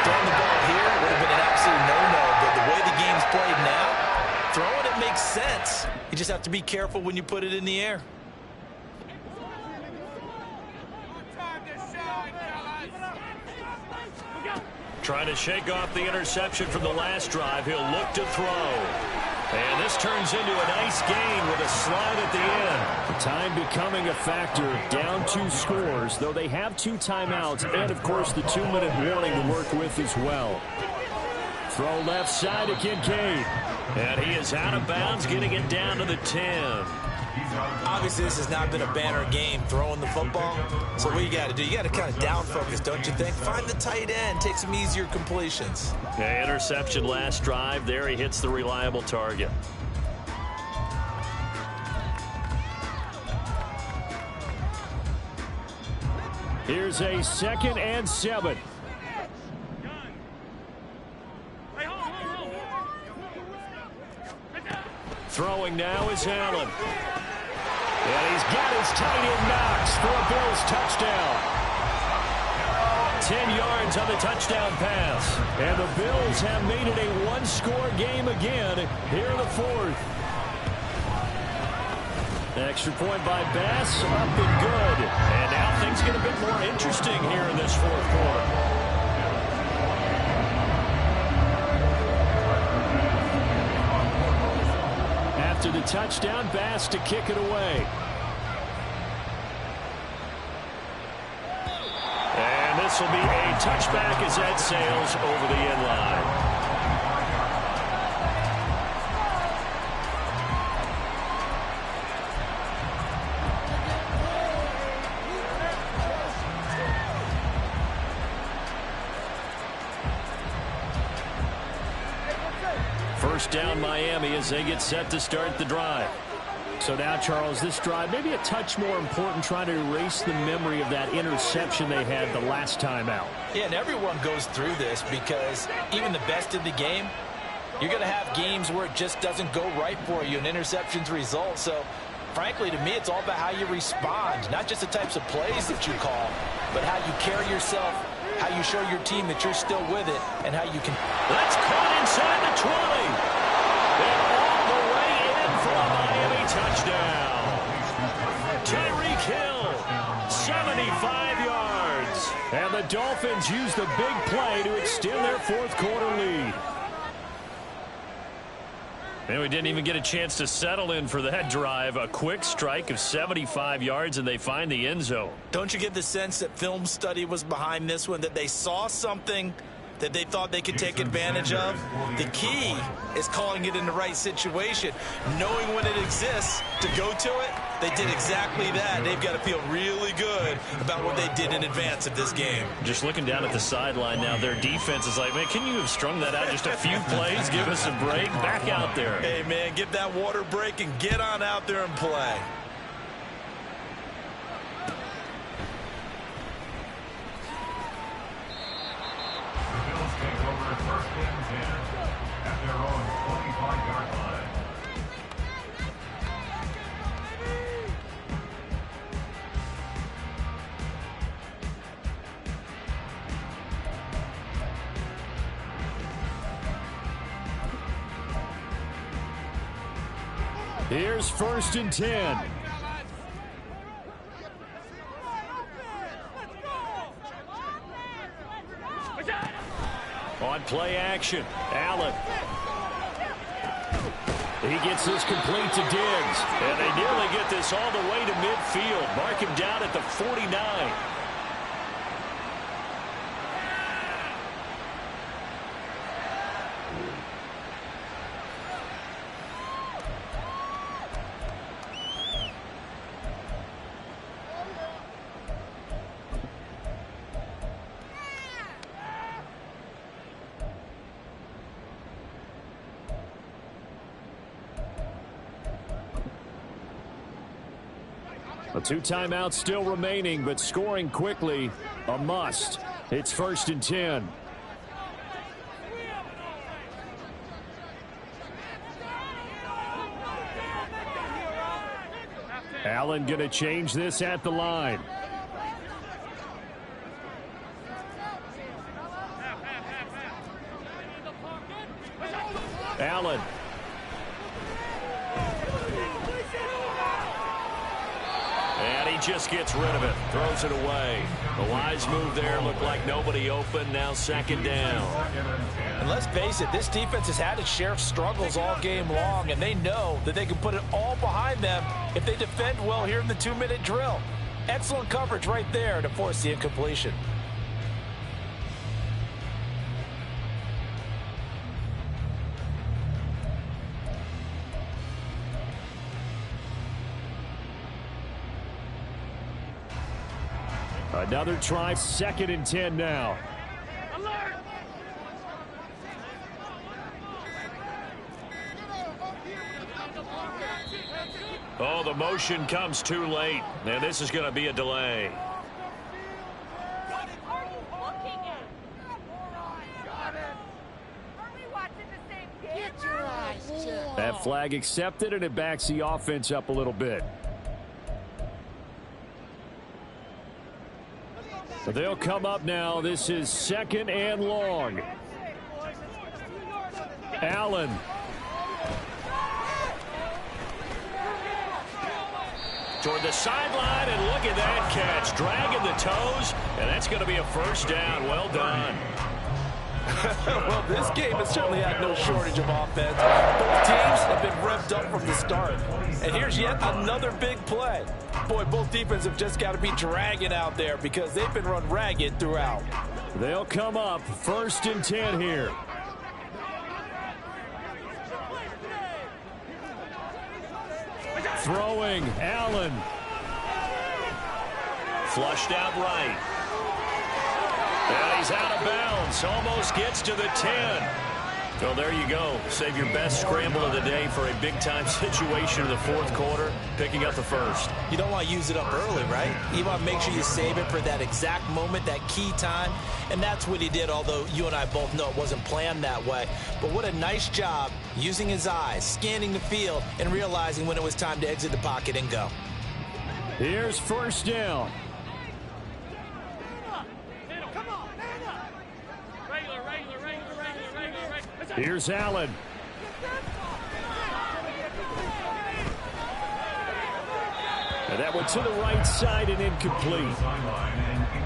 Throwing the ball here would have been an absolute no-no, but the way the game's played now, throwing it makes sense. You just have to be careful when you put it in the air. Trying to shake off the interception from the last drive. He'll look to throw. And this turns into a nice gain with a slide at the end. Time becoming a factor. Down 2 scores, though they have 2 timeouts and, of course, the 2-minute warning to work with as well. Throw left side to Kincaid. And he is out of bounds, getting it down to the 10. Obviously, this has not been a banner game throwing the football. So what you got to do, you got to kind of down focus, don't you think? Find the tight end, take some easier completions. Yeah, interception last drive. There he hits the reliable target. Here's a 2nd and 7. Throwing now is Allen. And he's got his tight end Knox for a Bills touchdown. 10 yards on the touchdown pass. And the Bills have made it a 1-score game again here in the fourth. Extra point by Bass, up and good. And now things get a bit more interesting here in this fourth quarter. After the touchdown, Bass to kick it away. And this will be a touchback as that sails over the end line. First down Miami as they get set to start the drive. So now, Charles, this drive maybe a touch more important, trying to erase the memory of that interception they had the last time out. Yeah, and everyone goes through this because even the best in the game, you're going to have games where it just doesn't go right for you, and interceptions result. So, frankly, to me, it's all about how you respond, not just the types of plays that you call, but how you carry yourself, how you show your team that you're still with it, and how you can. That's caught inside the 20. And all the way in for a Miami touchdown. Tyreek Hill, 75 yards. And the Dolphins use the big play to extend their fourth quarter lead. And we didn't even get a chance to settle in for that drive. A quick strike of 75 yards, and they find the end zone. Don't you get the sense that film study was behind this one, that they saw something that they thought they could take advantage of? The key is calling it in the right situation, knowing when it exists to go to it. They did exactly that. They've got to feel really good about what they did in advance of this game. Just looking down at the sideline now, their defense is like, man, can you have strung that out just a few plays? Give us a break. Back out there. Hey, man, get that water break and get on out there and play. Take over first and 10 at their own 25-yard line. Here's first and 10. On play action, Allen. He gets this complete to Diggs. And they nearly get this all the way to midfield. Mark him down at the 49. A 2 timeouts still remaining, but scoring quickly, a must. It's first and 10. Allen going to change this at the line. Allen. And he just gets rid of it. Throws it away. The wise move there. Looked like nobody open. Now second down. And let's face it, this defense has had its share of struggles all game long, and they know that they can put it all behind them if they defend well here in the 2-minute drill. Excellent coverage right there to force the incompletion. Another try, second and 10 now. Oh, the motion comes too late, and this is going to be a delay. That flag accepted, and it backs the offense up a little bit. So they'll come up now. This is second and long. Allen. Toward the sideline, and look at that catch. Dragging the toes, and that's going to be a first down. Well done. Well, this game has certainly had no shortage of offense. Both teams have been revved up from the start. And here's yet another big play. Boy, both defenses have just got to be dragging out there because they've been run ragged throughout. They'll come up first and 10 here. Throwing, Allen. Flushed out right. And he's out of bounds. Almost gets to the 10. Well, there you go. Save your best scramble of the day for a big-time situation in the fourth quarter, picking up the first. You don't want to use it up early, right? You want to make sure you save it for that exact moment, that key time. And that's what he did, although you and I both know it wasn't planned that way. But what a nice job using his eyes, scanning the field, and realizing when it was time to exit the pocket and go. Here's first down. Here's Allen. And that went to the right side and incomplete.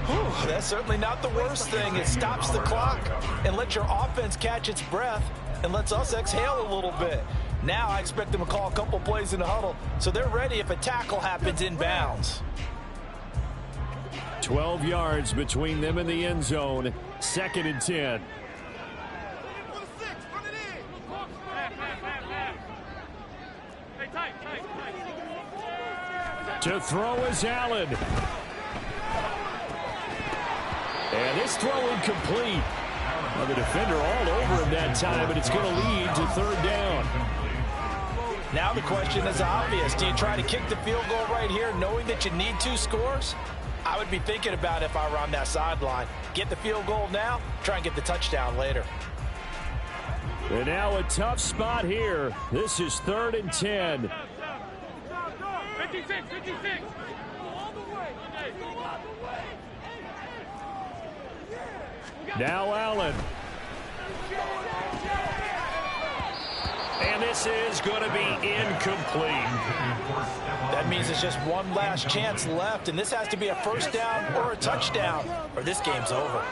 Whew, that's certainly not the worst thing. It stops the clock and lets your offense catch its breath and lets us exhale a little bit. Now I expect them to call a couple plays in the huddle so they're ready if a tackle happens inbounds. 12 yards between them and the end zone. 2nd and 10. To throw is Allen. And this throw incomplete. Well, the defender all over him that time, and it's going to lead to 3rd down. Now the question is obvious. Do you try to kick the field goal right here knowing that you need 2 scores? I would be thinking about it if I were on that sideline. Get the field goal now, try and get the touchdown later. And now a tough spot here. This is 3rd and 10. 56. Now Allen. And this is going to be incomplete. That means it's just one last chance left, and this has to be a first down or a touchdown, or this game's over.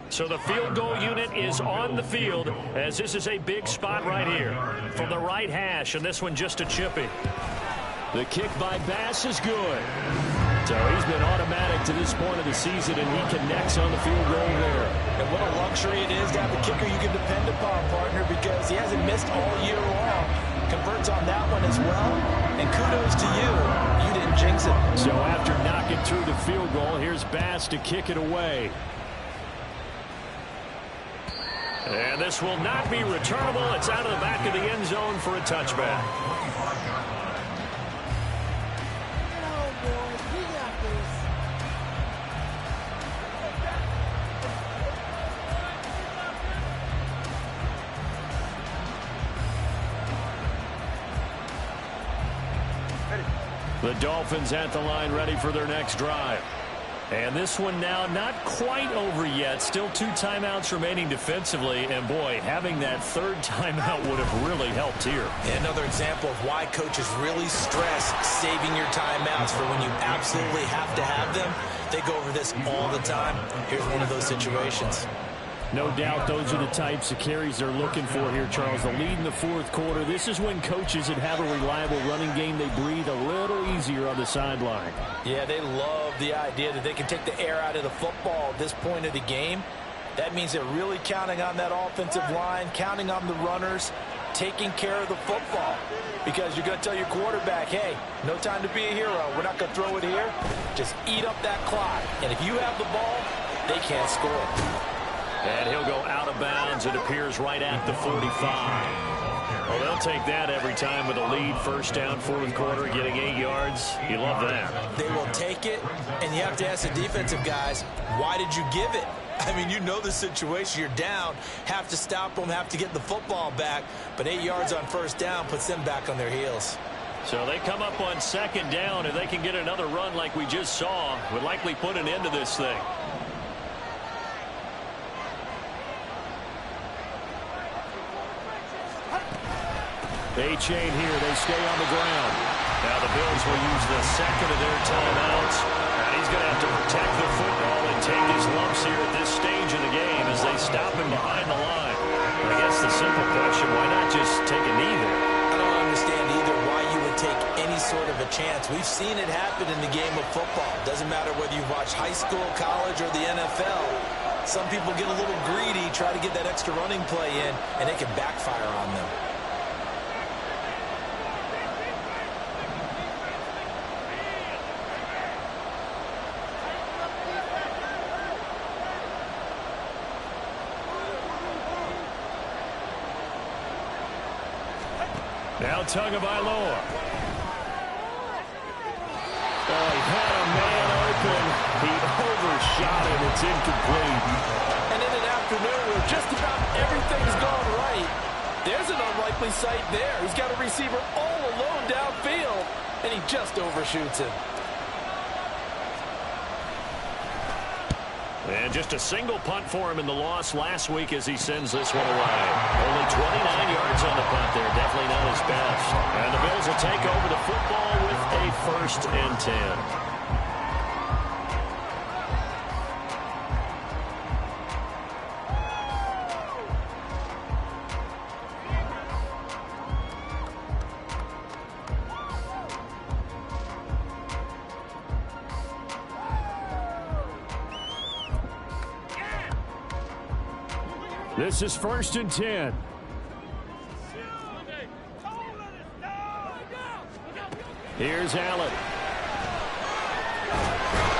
So the field goal unit is on the field, as this is a big spot right here. From the right hash, and this one just a chippy. The kick by Bass is good. So he's been automatic to this point of the season, and he connects on the field goal there. And what a luxury it is to have a kicker you can depend upon, partner, because he hasn't missed all year long. Converts on that one as well. And kudos to you. You didn't jinx it. So after knocking through the field goal, here's Bass to kick it away. And this will not be returnable. It's out of the back of the end zone for a touchback. The Dolphins at the line, ready for their next drive. And this one now not quite over yet. Still 2 timeouts remaining defensively. And, boy, having that 3rd timeout would have really helped here. Another example of why coaches really stress saving your timeouts for when you absolutely have to have them. They go over this all the time. Here's one of those situations. No doubt those are the types of carries they're looking for here, Charles. The lead in the 4th quarter. This is when coaches that have a reliable running game, they breathe a little easier on the sideline. Yeah, they love the idea that they can take the air out of the football at this point of the game. That means they're really counting on that offensive line, counting on the runners, taking care of the football. Because you're going to tell your quarterback, hey, no time to be a hero. We're not going to throw it here. Just eat up that clock. And if you have the ball, they can't score. And he'll go out of bounds. It appears right at the 45. Well, they'll take that every time with a lead. 1st down, 4th quarter, getting 8 yards. You love that. They will take it, and you have to ask the defensive guys, why did you give it? I mean, you know the situation. You're down, have to stop them, have to get the football back. But 8 yards on 1st down puts them back on their heels. So they come up on 2nd down. If they can get another run like we just saw, would likely put an end to this thing. They chain here. They stay on the ground. Now the Bills will use the 2nd of their timeouts. And he's going to have to protect the football and take his lumps here at this stage of the game as they stop him behind the line. I guess the simple question, why not just take a knee there? I don't understand either why you would take any sort of a chance. We've seen it happen in the game of football. Doesn't matter whether you've watched high school, college, or the NFL. Some people get a little greedy, try to get that extra running play in, and it can backfire on them. Now Tagovailoa. Oh, he had a man open. He overshot it. It's incomplete. And in an afternoon where just about everything's gone right, there's an unlikely sight there. He's got a receiver all alone downfield, and he just overshoots him. And just a single punt for him in the loss last week as he sends this one away. Only 29 yards on the punt there. Definitely not his best. And the Bills will take over the football with a 1st and 10. This is 1st and 10. Here's Allen.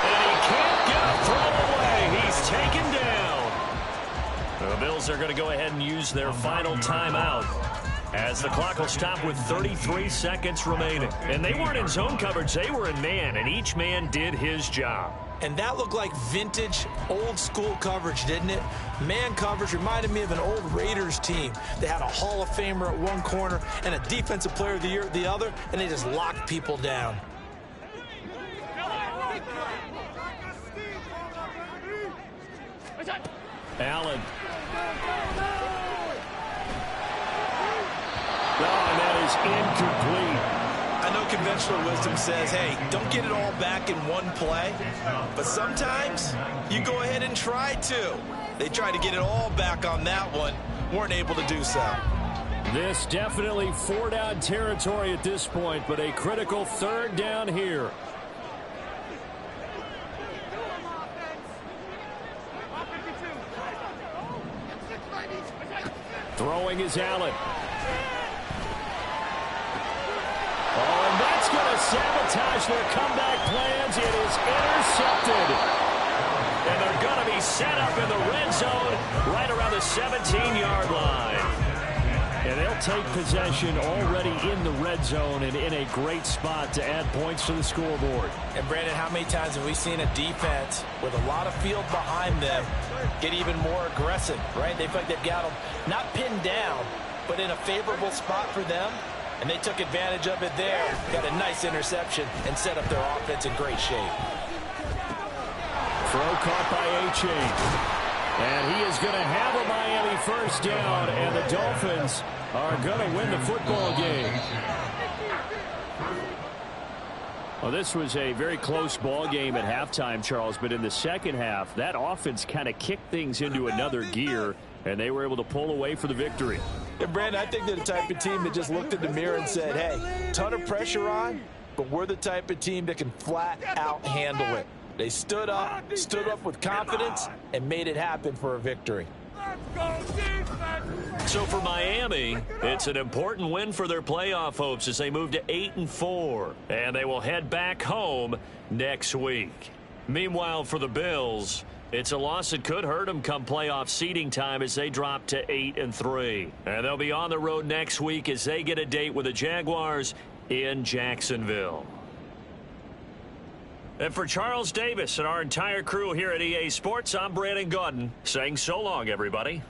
And he can't get a throw away. He's taken down. The Bills are going to go ahead and use their final timeout as the clock will stop with 33 seconds remaining. And they weren't in zone coverage. They were in man, and each man did his job. And that looked like vintage, old-school coverage, didn't it? Man coverage reminded me of an old Raiders team. They had a Hall of Famer at one corner and a Defensive Player of the Year at the other, and they just locked people down. Allen. Oh, and that is incomplete. I know conventional wisdom says, hey, don't get it all back in one play. But sometimes you go ahead and try to. They tried to get it all back on that one. Weren't able to do so. This definitely 4-down territory at this point, but a critical 3rd down here. Throwing is Allen. Oh, and that's going to sabotage their comeback plans. It is intercepted. And they're going to be set up in the red zone right around the 17-yard line. And they'll take possession already in the red zone and in a great spot to add points to the scoreboard. And, Brandon, how many times have we seen a defense with a lot of field behind them get even more aggressive, right? They feel like they've got them not pinned down, but in a favorable spot for them. And they took advantage of it there. Got a nice interception and set up their offense in great shape. Throw caught by A-Chain. And he is going to have a Miami 1st down. And the Dolphins are going to win the football game. Well, this was a very close ball game at halftime, Charles. But in the second half, that offense kind of kicked things into another gear. And they were able to pull away for the victory. And, Brandon, I think they're the type of team that just looked in the mirror and said, hey, ton of pressure on, but we're the type of team that can flat out handle it. They stood up with confidence, and made it happen for a victory. So for Miami, it's an important win for their playoff hopes as they move to 8-4. And they will head back home next week. Meanwhile, for the Bills, it's a loss that could hurt them come playoff seeding time as they drop to 8-3. And they'll be on the road next week as they get a date with the Jaguars in Jacksonville. And for Charles Davis and our entire crew here at EA Sports, I'm Brandon Gaudin saying so long, everybody.